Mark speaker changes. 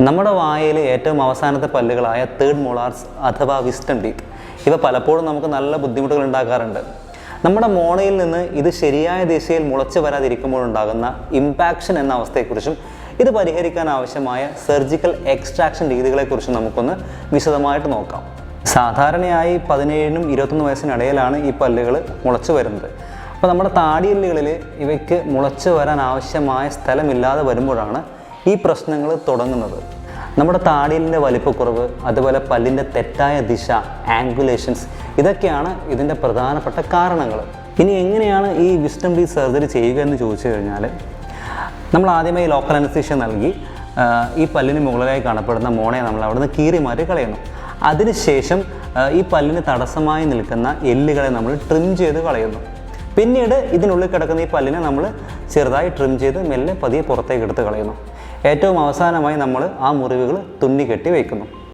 Speaker 1: നമ്മുടെ വായയിൽ ഏറ്റവും അവസാനത്തെ പല്ലുകളായ തേർഡ് മോളാർസ് അഥവാ വിസ്റ്റം ടീത്ത് ഇവ പലപ്പോഴും നമുക്ക് നല്ല ബുദ്ധിമുട്ടുകൾ ഉണ്ടാക്കാറുണ്ട്. നമ്മുടെ മോണയിൽ നിന്ന് ഇത് ശരിയായ ദിശയിൽ മുളച്ചു വരാതിരിക്കുമ്പോഴുണ്ടാകുന്ന ഇമ്പാക്ഷൻ എന്ന അവസ്ഥയെക്കുറിച്ചും ഇത് പരിഹരിക്കാൻ ആവശ്യമായ സർജിക്കൽ എക്സ്ട്രാക്ഷൻ രീതികളെക്കുറിച്ചും നമുക്കൊന്ന് വിശദമായിട്ട് നോക്കാം. സാധാരണയായി 17-നും 21 വയസ്സിനിടയിലാണ് ഈ പല്ലുകൾ മുളച്ചു വരുന്നത്. അപ്പോൾ നമ്മുടെ താടിയെല്ലുകളിൽ ഇവയ്ക്ക് മുളച്ചു വരാൻ ആവശ്യമായ സ്ഥലമില്ലാതെ വരുമ്പോഴാണ് ഈ പ്രശ്നങ്ങൾ തുടങ്ങുന്നത്. നമ്മുടെ താടിയെല്ലിൻ്റെ വലിപ്പക്കുറവ്, അതുപോലെ പല്ലിൻ്റെ തെറ്റായ ദിശ, ആംഗുലേഷൻസ്, ഇതൊക്കെയാണ് ഇതിൻ്റെ പ്രധാനപ്പെട്ട കാരണങ്ങൾ. ഇനി എങ്ങനെയാണ് ഈ വിസ്റ്റം ടീത്ത് സർജറി ചെയ്യുക എന്ന് ചോദിച്ചു കഴിഞ്ഞാൽ, നമ്മൾ ആദ്യമായി ലോക്കൽ അനസ്തീഷ്യ നൽകി ഈ പല്ലിന് മുകളിലായി കാണപ്പെടുന്ന മോണയെ നമ്മൾ അവിടുന്ന് കീറി മാറ്റി കളയുന്നു. അതിനുശേഷം ഈ പല്ലിന് തടസ്സമായി നിൽക്കുന്ന എല്ലുകളെ നമ്മൾ ട്രിം ചെയ്ത് കളയുന്നു. പിന്നീട് ഇതിനുള്ളിൽ കിടക്കുന്ന ഈ പല്ലിനെ നമ്മൾ ചെറുതായി ട്രിം ചെയ്ത് മെല്ലെ പതിയെ പുറത്തേക്ക് എടുത്ത് കളയുന്നു. ഏറ്റവും അവസാനമായി നമ്മൾ ആ മുറിവുകൾ തുന്നി കെട്ടി വയ്ക്കുന്നു.